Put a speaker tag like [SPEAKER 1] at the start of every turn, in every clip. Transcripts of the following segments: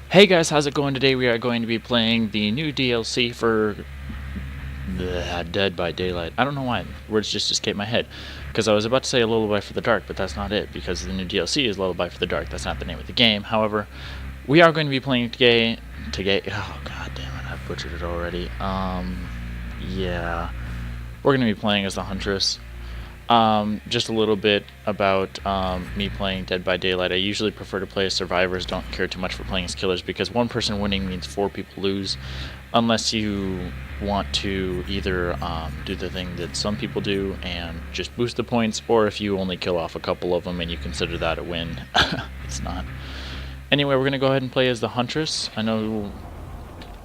[SPEAKER 1] Hey guys, how's it going today? We are going to be playing the new DLC for Dead by Daylight. I don't know why words just escaped my head, because I was about to say a Lullaby for the Dark, but that's not it, because the new DLC is Lullaby for the Dark. That's not the name of the game. However, we are going to be playing today. Oh god damn it, I butchered it already. Yeah, we're going to be playing as the Huntress. Just a little bit about me playing Dead by Daylight. I usually prefer to play as survivors, don't care too much for playing as killers, because one person winning means four people lose, unless you want to either do the thing that some people do and just boost the points, or if you only kill off a couple of them and you consider that a win. It's not. Anyway, we're going to go ahead and play as the Huntress. I know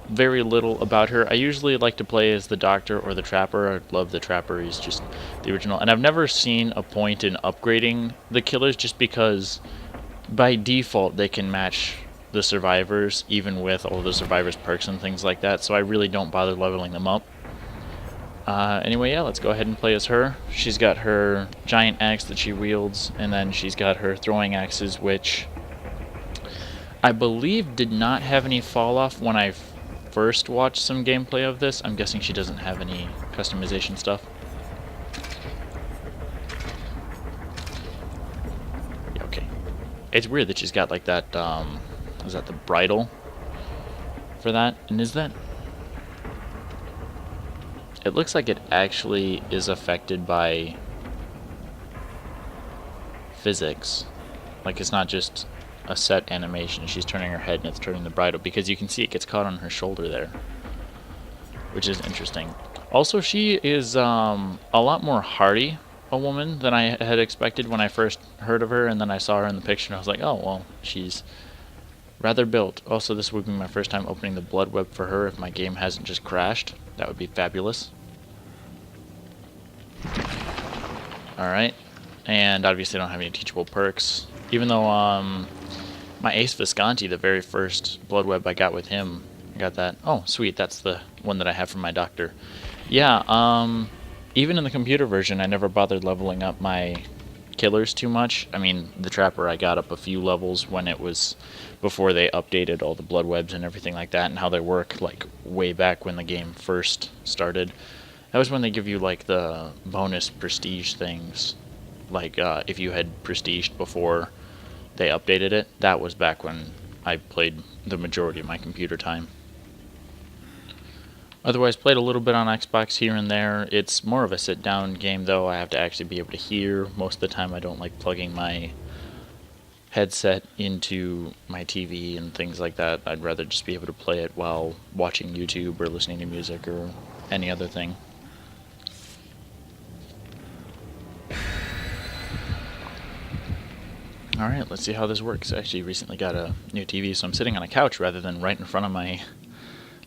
[SPEAKER 1] very little about her. I usually like to play as the Doctor or the Trapper. I love the Trapper. He's just the original. And I've never seen a point in upgrading the killers, just because by default they can match the survivors, even with all the survivors' perks and things like that. So I really don't bother leveling them up. Anyway, yeah, let's go ahead and play as her. She's got her giant axe that she wields, and then she's got her throwing axes, which I believe did not have any fall off when I first watched some gameplay of this. I'm guessing she doesn't have any customization stuff. Yeah, okay. It's weird that she's got like that, is that the bridle for that? And is that... It looks like it actually is affected by physics. Like it's not just a set animation. She's turning her head and it's turning the bridle, because you can see it gets caught on her shoulder there, which is interesting. Also, she is a lot more hardy a woman than I had expected when I first heard of her, and then I saw her in the picture and I was like, oh, well, she's rather built. Also, this would be my first time opening the blood web for her. If my game hasn't just crashed, that would be fabulous. Alright, and obviously I don't have any teachable perks, even though my Ace Visconti, the very first blood web I got with him, I got that. Oh, sweet, that's the one that I have from my doctor. Yeah, even in the computer version, I never bothered leveling up my killers too much. I mean, the Trapper I got up a few levels when it was before they updated all the blood webs and everything like that, and how they work, like way back when the game first started. That was when they give you like the bonus prestige things, like if you had prestiged before they updated it. That was back when I played the majority of my computer time. Otherwise, played a little bit on Xbox here and there. It's more of a sit-down game, though. I have to actually be able to hear. Most of the time, I don't like plugging my headset into my TV and things like that. I'd rather just be able to play it while watching YouTube or listening to music or any other thing. Alright, let's see how this works. I actually recently got a new TV, so I'm sitting on a couch rather than right in front of my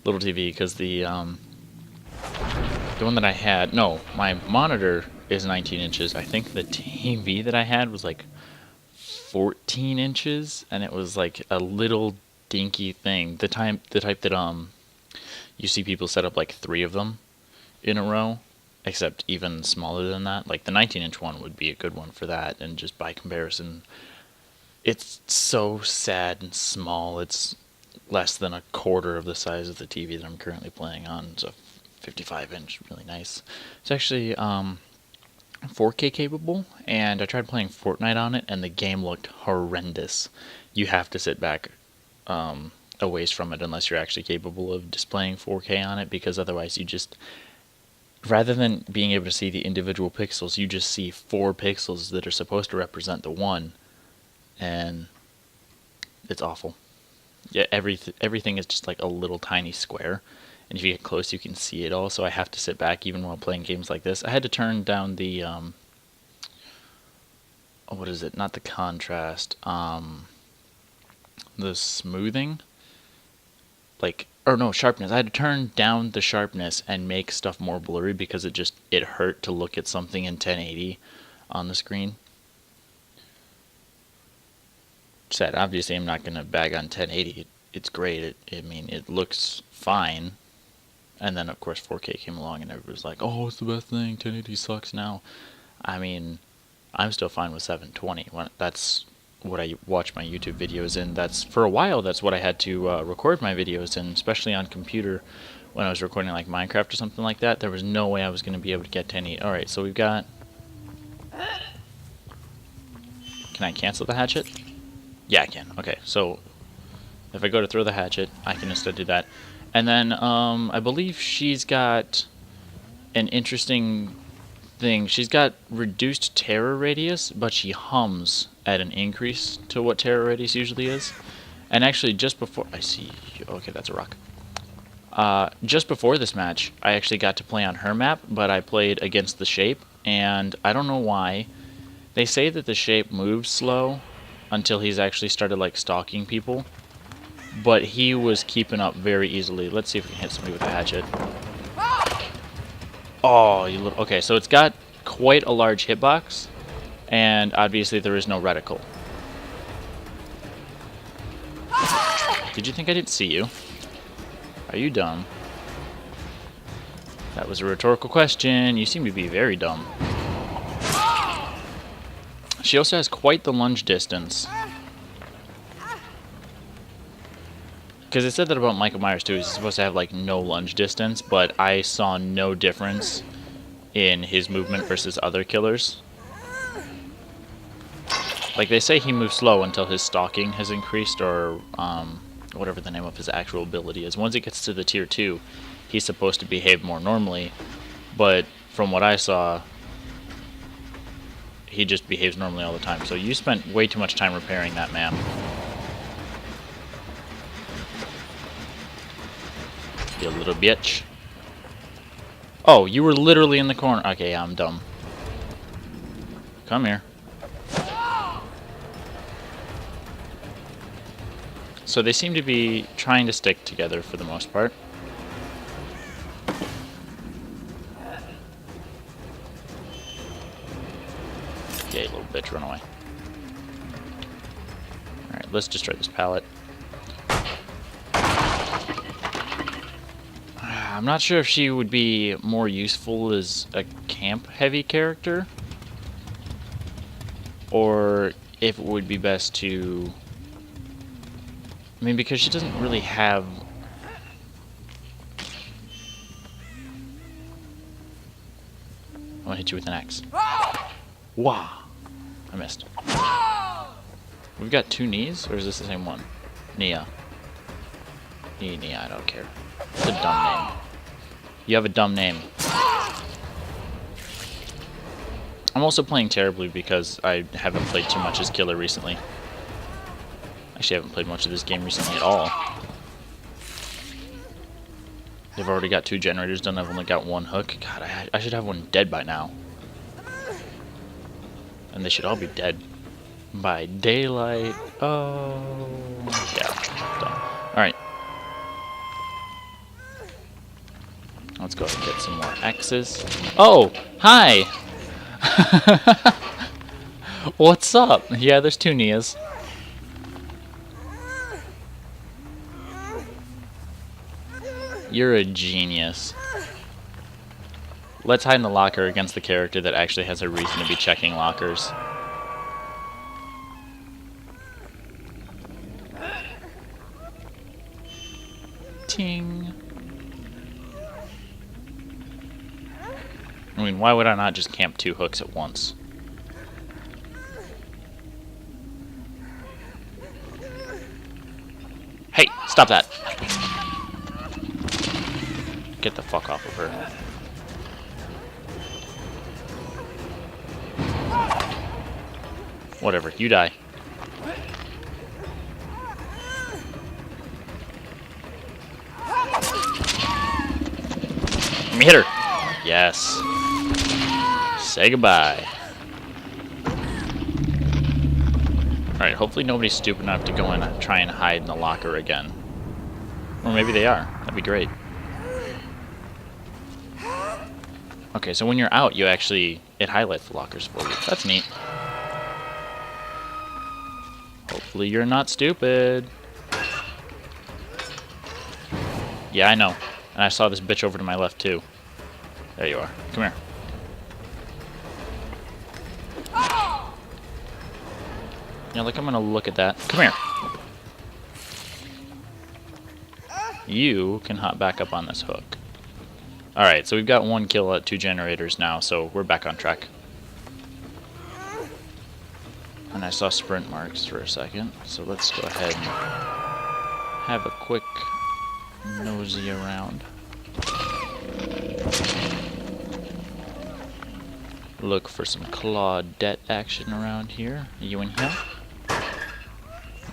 [SPEAKER 1] little TV, because the one that I had, no, my monitor is 19 inches. I think the TV that I had was like 14 inches, and it was like a little dinky thing. The type that you see people set up like 3 of them in a row, except even smaller than that. Like the 19-inch one would be a good one for that, and just by comparison, it's so sad and small. It's less than a quarter of the size of the TV that I'm currently playing on. It's a 55-inch, really nice. It's actually 4K capable, and I tried playing Fortnite on it, and the game looked horrendous. You have to sit back a ways from it unless you're actually capable of displaying 4K on it, because otherwise you just, rather than being able to see the individual pixels, you just see 4 pixels that are supposed to represent the one, and it's awful. Yeah, everything is just like a little tiny square, and if you get close you can see it all, so I have to sit back even while playing games like this. I had to turn down the what is it, not the contrast, the smoothing, like, or no, sharpness. I had to turn down the sharpness and make stuff more blurry, because it hurt to look at something in 1080 on the screen. Said, obviously I'm not going to bag on 1080. It's great. I mean, it looks fine. And then, of course, 4K came along and everybody was like, oh, it's the best thing. 1080 sucks now. I mean, I'm still fine with 720. That's what I watch my YouTube videos in. That's for a while. That's what I had to record my videos in, especially on computer. When I was recording like Minecraft or something like that, there was no way I was going to be able to get to any. All right, so we've got. Can I cancel the hatchet? Yeah, I can. Okay, so if I go to throw the hatchet, I can instead do that. And then I believe she's got an interesting thing. She's got reduced terror radius, but she hums at an increase to what terror radius usually is. And actually, just before I see, okay, that's a rock. Just before this match, I actually got to play on her map, but I played against the Shape, and I don't know why. They say that the Shape moves slow until he's actually started like stalking people, but he was keeping up very easily. Let's see if we can hit somebody with a hatchet. Oh, okay, so it's got quite a large hitbox, and obviously there is no reticle. Did you think I didn't see you? Are you dumb? That was a rhetorical question. You seem to be very dumb. She also has quite the lunge distance. Because it said that about Michael Myers too. He's supposed to have like no lunge distance, but I saw no difference in his movement versus other killers. Like they say he moves slow until his stalking has increased, or whatever the name of his actual ability is. Once it gets to the tier 2, he's supposed to behave more normally, but from what I saw, he just behaves normally all the time. So you spent way too much time repairing that man. You little bitch. Oh, you were literally in the corner. Okay, I'm dumb. Come here. So they seem to be trying to stick together for the most part. Yeah, you little bitch, run away. Alright, let's destroy this pallet. I'm not sure if she would be more useful as a camp-heavy character, or if it would be best to... I mean, because she doesn't really have... I'm gonna hit you with an axe. Wow! I missed. We've got 2 knees, or is this the same one? Nia. Nia, I don't care. It's a dumb name. You have a dumb name. I'm also playing terribly because I haven't played too much as Killer recently. Actually, I haven't played much of this game recently at all. They've already got 2 generators done. I've only got 1 hook. God, I should have one dead by now. And they should all be dead by daylight. Oh, yeah. Done. All right. Let's go and get some more axes. Oh, hi. What's up? Yeah, there's 2 Nias. You're a genius. Let's hide in the locker against the character that actually has a reason to be checking lockers. Ting. I mean, why would I not just camp 2 hooks at once? Hey, stop that! Get the fuck off of her. Whatever, you die. Let me hit her. Yes. Say goodbye. Alright, hopefully nobody's stupid enough to go in and try and hide in the locker again. Or maybe they are. That'd be great. Okay, so when you're out, you actually... it highlights the lockers for you. That's neat. Hopefully you're not stupid. Yeah, I know. And I saw this bitch over to my left, too. There you are. Come here. Yeah, like I'm gonna look at that. Come here. You can hop back up on this hook. Alright, so we've got 1 kill at 2 generators now, so we're back on track. And I saw sprint marks for a second, so let's go ahead and have a quick nosy around. Look for some Claudette action around here. Are you in here?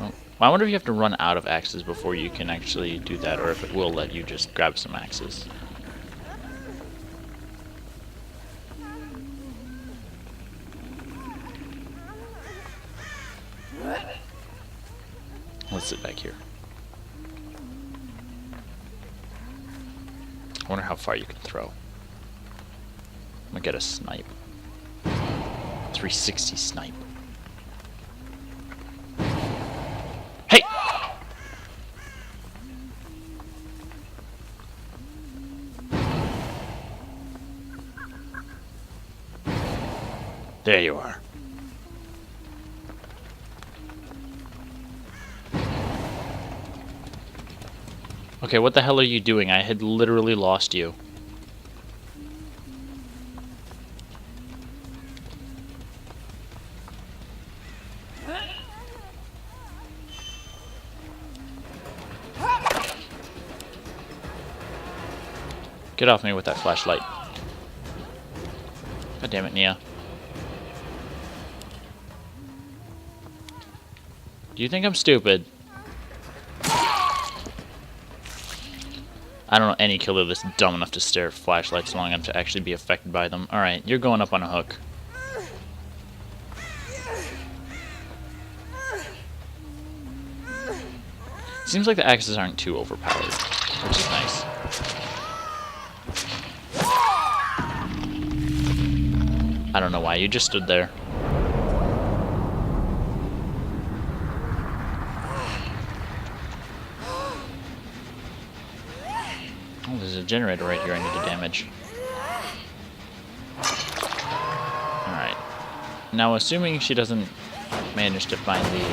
[SPEAKER 1] Oh. I wonder if you have to run out of axes before you can actually do that, or if it will let you just grab some axes. Let's sit back here. I wonder how far you can throw. I'm gonna get a snipe. 360 snipe. Hey! There you are. Okay, what the hell are you doing? I had literally lost you. Get off me with that flashlight. God damn it, Nia. Do you think I'm stupid? I don't know any killer that's dumb enough to stare at flashlights long enough to actually be affected by them. Alright, you're going up on a hook. Seems like the axes aren't too overpowered, which is nice. I don't know why, you just stood there. Oh, there's a generator right here I need to damage. Alright. Now, assuming she doesn't manage to find the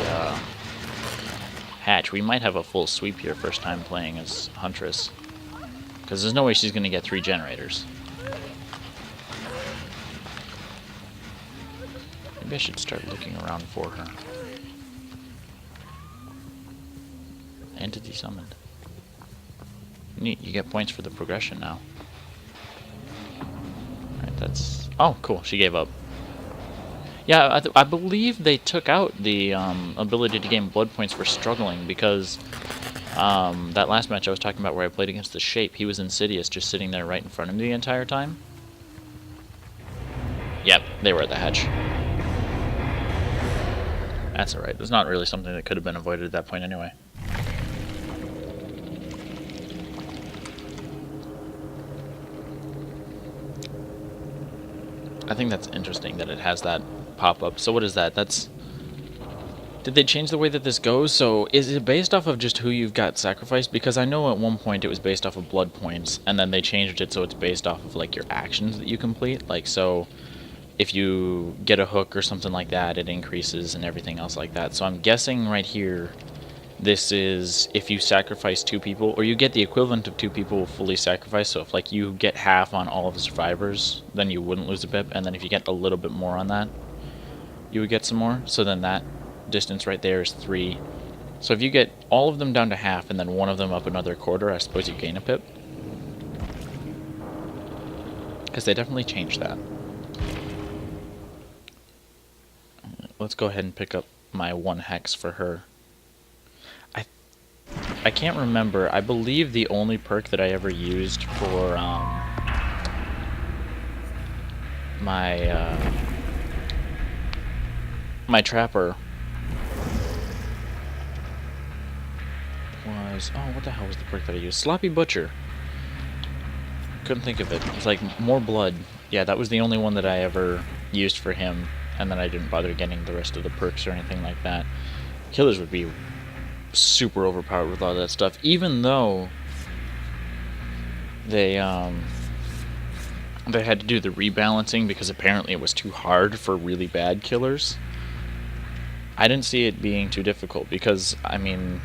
[SPEAKER 1] hatch, we might have a full sweep here first time playing as Huntress. Because there's no way she's going to get 3 generators. Maybe I should start looking around for her. Entity summoned. Neat, you get points for the progression now. Alright, that's... Oh, cool, she gave up. Yeah, I believe they took out the ability to gain blood points for struggling, because that last match I was talking about where I played against the Shape, he was Insidious just sitting there right in front of me the entire time. Yep, they were at the hatch. That's alright, it's not really something that could have been avoided at that point anyway. I think that's interesting that it has that pop-up. So what is that? That's... Did they change the way that this goes? So is it based off of just who you've got sacrificed? Because I know at one point it was based off of blood points, and then they changed it so it's based off of like your actions that you complete. Like, so if you get a hook or something like that, it increases and everything else like that. So I'm guessing right here, this is if you sacrifice 2 people, or you get the equivalent of 2 people fully sacrificed. So if like you get half on all of the survivors, then you wouldn't lose a pip, and then if you get a little bit more on that, you would get some more. So then that distance right there is 3. So if you get all of them down to half and then one of them up another quarter, I suppose you gain a pip. Because they definitely changed that. Let's go ahead and pick up my 1 hex for her. I can't remember. I believe the only perk that I ever used for my trapper was... Oh, what the hell was the perk that I used? Sloppy Butcher. Couldn't think of it. It's like more blood. Yeah, that was the only one that I ever used for him, and then I didn't bother getting the rest of the perks or anything like that. Killers would be super overpowered with all that stuff, even though they had to do the rebalancing because apparently it was too hard for really bad killers. I didn't see it being too difficult because, I mean,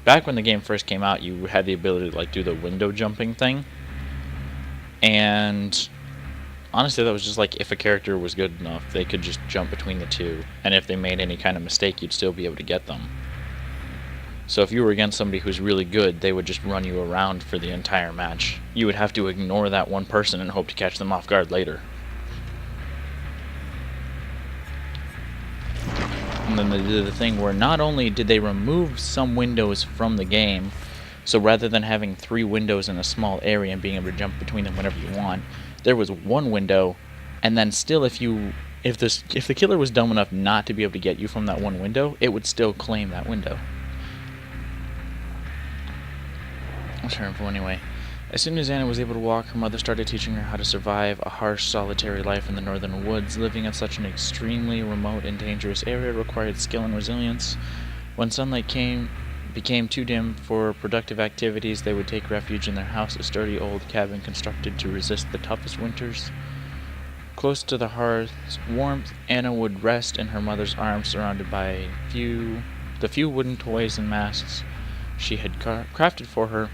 [SPEAKER 1] back when the game first came out, you had the ability to like do the window jumping thing, and honestly that was just like if a character was good enough they could just jump between the two, and if they made any kind of mistake you'd still be able to get them. So if you were against somebody who's really good, they would just run you around for the entire match. You would have to ignore that one person and hope to catch them off guard later. And then they did the thing where not only did they remove some windows from the game, so rather than having 3 windows in a small area and being able to jump between them whenever you want, there was 1 window, and then still if the killer was dumb enough not to be able to get you from that 1 window, it would still claim that window. I'll turn for anyway. As soon as Anna was able to walk, her mother started teaching her how to survive a harsh, solitary life in the northern woods. Living in such an extremely remote and dangerous area required skill and resilience. When sunlight became too dim for productive activities, they would take refuge in their house, a sturdy old cabin constructed to resist the toughest winters. Close to the hearth's warmth, Anna would rest in her mother's arms, surrounded by the few wooden toys and masks she had crafted for her.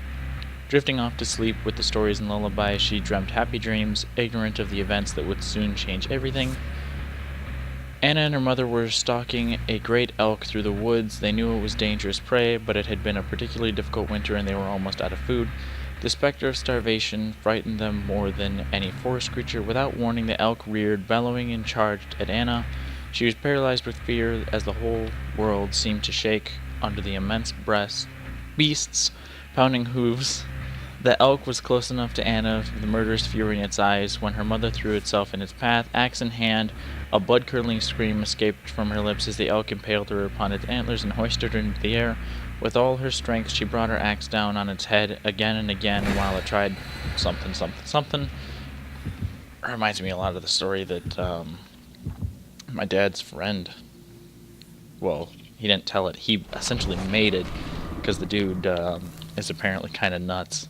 [SPEAKER 1] Drifting off to sleep with the stories and Lullaby, she dreamt happy dreams, ignorant of the events that would soon change everything. Anna and her mother were stalking a great elk through the woods. They knew it was dangerous prey, but it had been a particularly difficult winter and they were almost out of food. The specter of starvation frightened them more than any forest creature. Without warning, the elk reared, bellowing, and charged at Anna. She was paralyzed with fear as the whole world seemed to shake under the immense beast's pounding hooves. The elk was close enough to Anna, the murderous fury in its eyes, when her mother threw itself in its path, axe in hand. A blood-curdling scream escaped from her lips as the elk impaled her upon its antlers and hoisted her into the air. With all her strength, she brought her axe down on its head again and again while it tried something. It reminds me a lot of the story that my dad's friend, well, he didn't tell it, he essentially made it because the dude is apparently kind of nuts.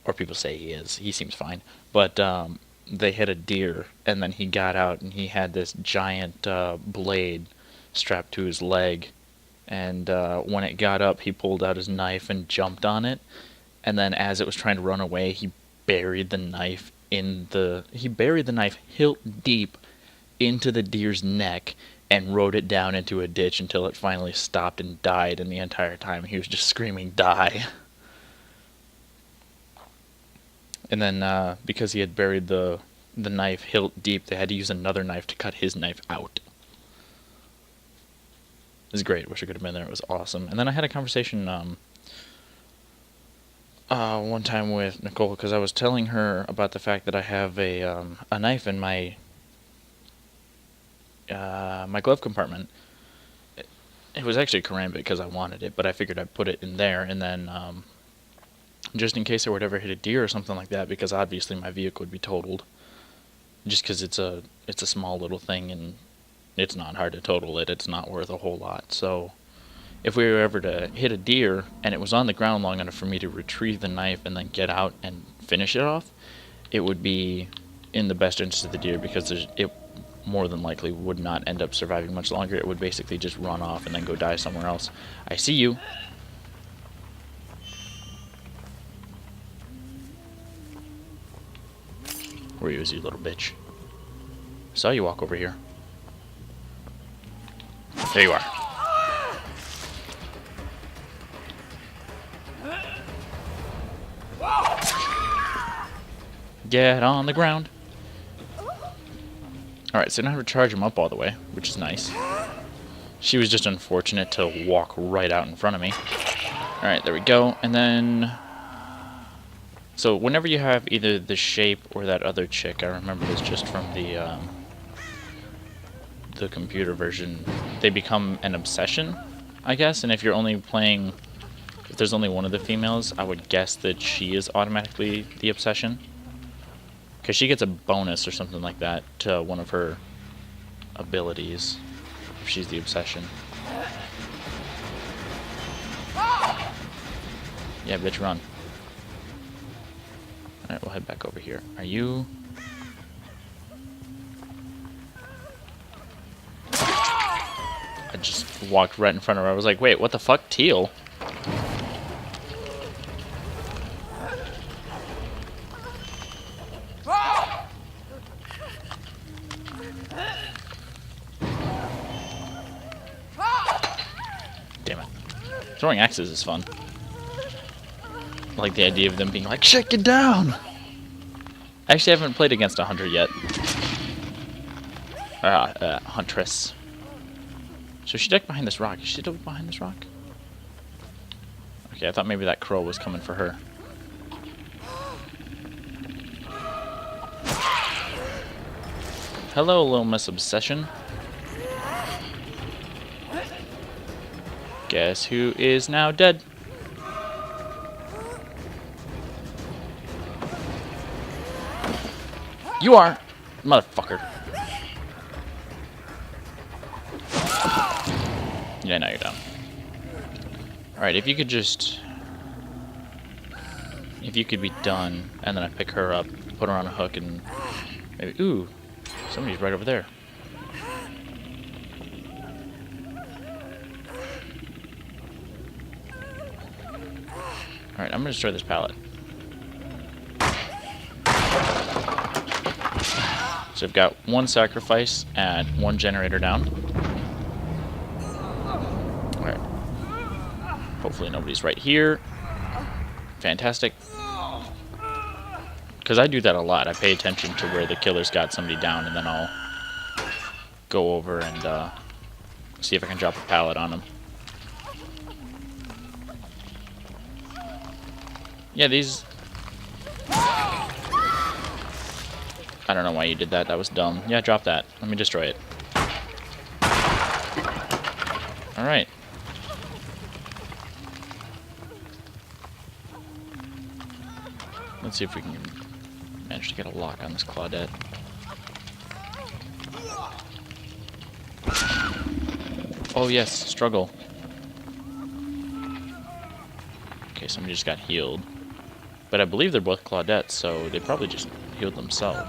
[SPEAKER 1] Or people say he is. He seems fine. But they hit a deer, and then he got out, and he had this giant blade strapped to his leg. And when it got up, he pulled out his knife and jumped on it. And then as it was trying to run away, he buried the knife hilt deep into the deer's neck and rode it down into a ditch until it finally stopped and died. And the entire time he was just screaming, "Die!" And then, because he had buried the knife hilt deep, they had to use another knife to cut his knife out. It was great. Wish I could have been there. It was awesome. And then I had a conversation one time with Nicole, because I was telling her about the fact that I have a knife in my glove compartment. It was actually karambit because I wanted it, but I figured I'd put it in there, and then just in case I would ever hit a deer or something like that, because obviously my vehicle would be totaled. Just because it's a small little thing and it's not hard to total it. It's not worth a whole lot. So if we were ever to hit a deer and it was on the ground long enough for me to retrieve the knife and then get out and finish it off, it would be in the best interest of the deer, because it more than likely would not end up surviving much longer. It would basically just run off and then go die somewhere else. I see you. Where are you, you little bitch? I saw you walk over here. There you are. Get on the ground. Alright, so now I have to charge him up all the way, which is nice. She was just unfortunate to walk right out in front of me. Alright, there we go. And then... so whenever you have either the shape or that other chick, I remember this just from the computer version, they become an obsession, I guess. And if you're only playing, if there's only one of the females, I would guess that she is automatically the obsession, because she gets a bonus or something like that to one of her abilities if she's the obsession. Yeah, bitch, run. Alright, we'll head back over here. Are you... walked right in front of her. I was like, wait, what the fuck? Teal? Damn it. Throwing axes is fun. I like the idea of them being like, shit, get down! Actually, I haven't played against a hunter yet. Huntress. So she ducked behind this rock. Is she ducked behind this rock? Okay, I thought maybe that crow was coming for her. Hello, little Miss Obsession. Guess who is now dead? You are! Motherfucker. Yeah, now you're down. Alright, if you could just... If you could be done, and then I pick her up, put her on a hook, and maybe... Ooh! Somebody's right over there. Alright, I'm gonna destroy this pallet. So I've got one sacrifice and one generator down. Alright. Hopefully nobody's right here. Fantastic. Because I do that a lot. I pay attention to where the killer's got somebody down, and then I'll go over and see if I can drop a pallet on them. Yeah, these... I don't know why you did that. That was dumb. Yeah, drop that. Let me destroy it. Alright. Let's see if we can manage to get a lock on this Claudette. Oh yes, struggle. Okay, somebody just got healed. But I believe they're both Claudettes, so they probably just healed themselves.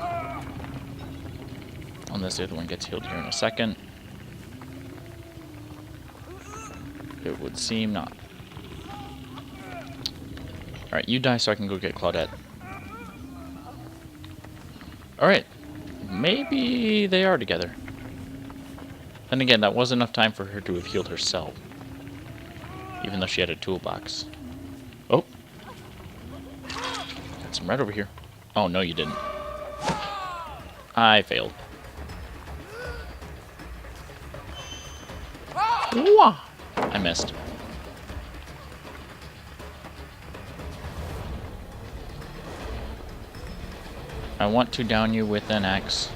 [SPEAKER 1] Unless the other one gets healed here in a second. It would seem not. Alright, you die so I can go get Claudette. Alright. Maybe they are together. Then again, that was enough time for her to have healed herself. Even though she had a toolbox. Oh. Got some red over here. Oh, no you didn't. I failed. Wah! I missed. I want to down you with an axe.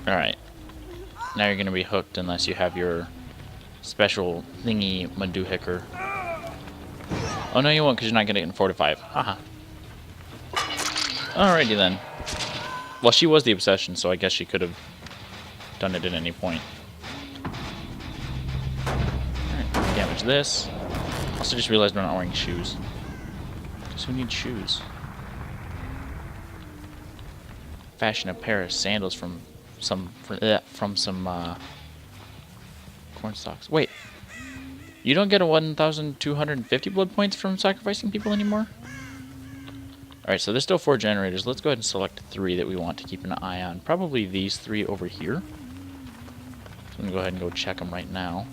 [SPEAKER 1] Alright. Now you're gonna be hooked unless you have your special thingy Madoohicker. Oh no you won't, because you're not getting it in 4 to 5. Haha. Alrighty then. Well, she was the obsession, so I guess she could have done it at any point. Alright, damage this. Also just realized we're not wearing shoes. Because who needs shoes? Fashion a pair of sandals from some corn stalks. Wait. You don't get a 1,250 blood points from sacrificing people anymore? Alright, so there's still 4 generators. Let's go ahead and select 3 that we want to keep an eye on. Probably these 3 over here. So I'm going to go ahead and go check them right now.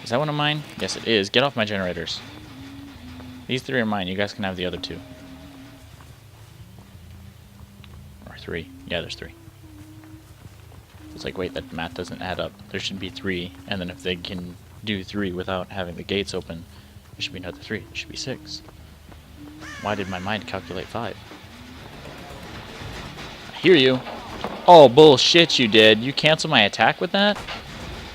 [SPEAKER 1] Is that one of mine? Yes, it is. Get off my generators. These 3 are mine. You guys can have the other 2. Or 3. Yeah, there's 3. It's like, wait, that math doesn't add up. There should be 3, and then if they can do 3 without having the gates open, there should be another 3. There should be 6. Why did my mind calculate 5? I hear you. Oh, bullshit you did. You cancel my attack with that?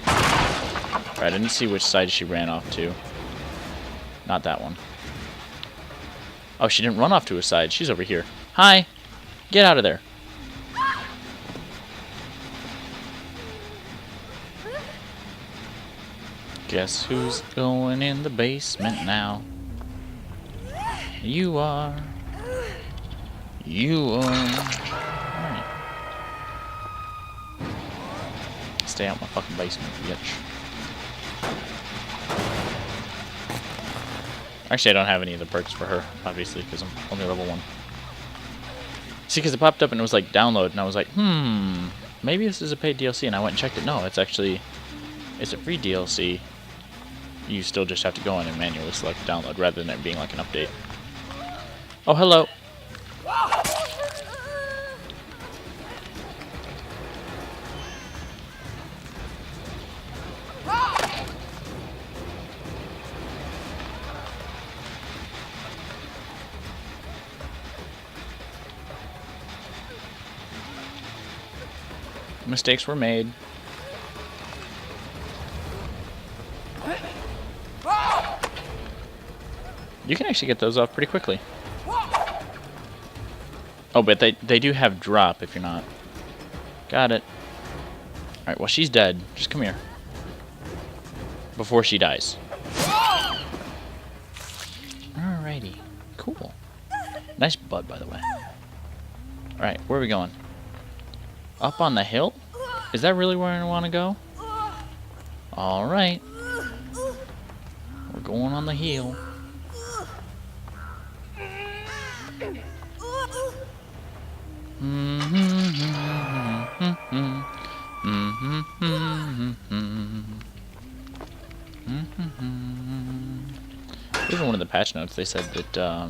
[SPEAKER 1] Alright, I didn't see which side she ran off to. Not that one. Oh, she didn't run off to her side. She's over here. Hi! Get out of there. Guess who's going in the basement now? You are. You are. Alright. Stay out my fucking basement, bitch. Actually, I don't have any of the perks for her, obviously, because I'm only level 1. See, because it popped up and it was like download, and I was like, maybe this is a paid DLC, and I went and checked it. No, it's actually, it's a free DLC. You still just have to go in and manually select download rather than it being like an update. Oh, hello. Mistakes were made. You can actually get those off pretty quickly. Oh, but they do have drop if you're not. Got it. Alright, well, she's dead. Just come here. Before she dies. Alrighty. Cool. Nice bud, by the way. Alright, where are we going? Up on the hill? Is that really where I want to go? Alright. We're going on the hill. Even one of the patch notes, they said that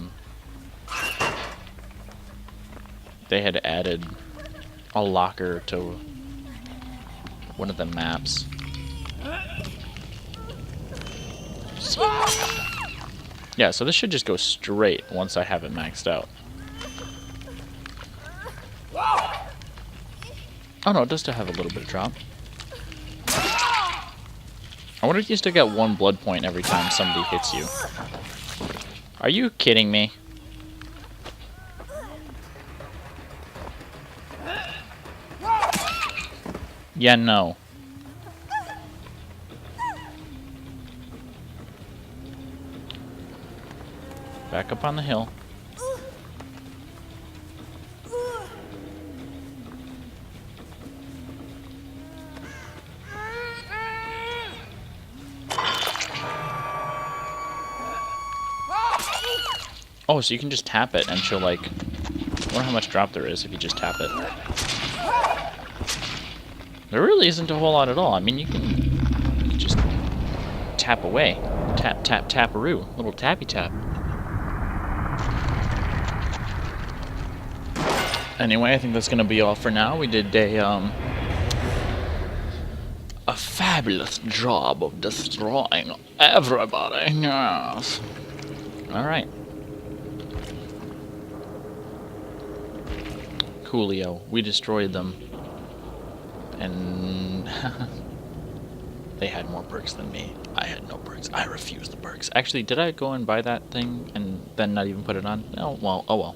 [SPEAKER 1] they had added a locker to one of the maps. Yeah, so this should just go straight once I have it maxed out. Oh no, it does still have a little bit of drop. I wonder if you still get 1 blood point every time somebody hits you. Are you kidding me? Yeah, no. Back up on the hill. Oh, so you can just tap it and she'll like... I wonder how much drop there is if you just tap it. There really isn't a whole lot at all. I mean, you can just tap away. Tap, tap, tap-a-roo. Little tappy tap. Anyway, I think that's gonna be all for now. We did a fabulous job of destroying everybody. Yes. Alright. Coolio. We destroyed them. And they had more perks than me. I had no perks. I refused the perks. Actually, did I go and buy that thing and then not even put it on? No, well, oh well.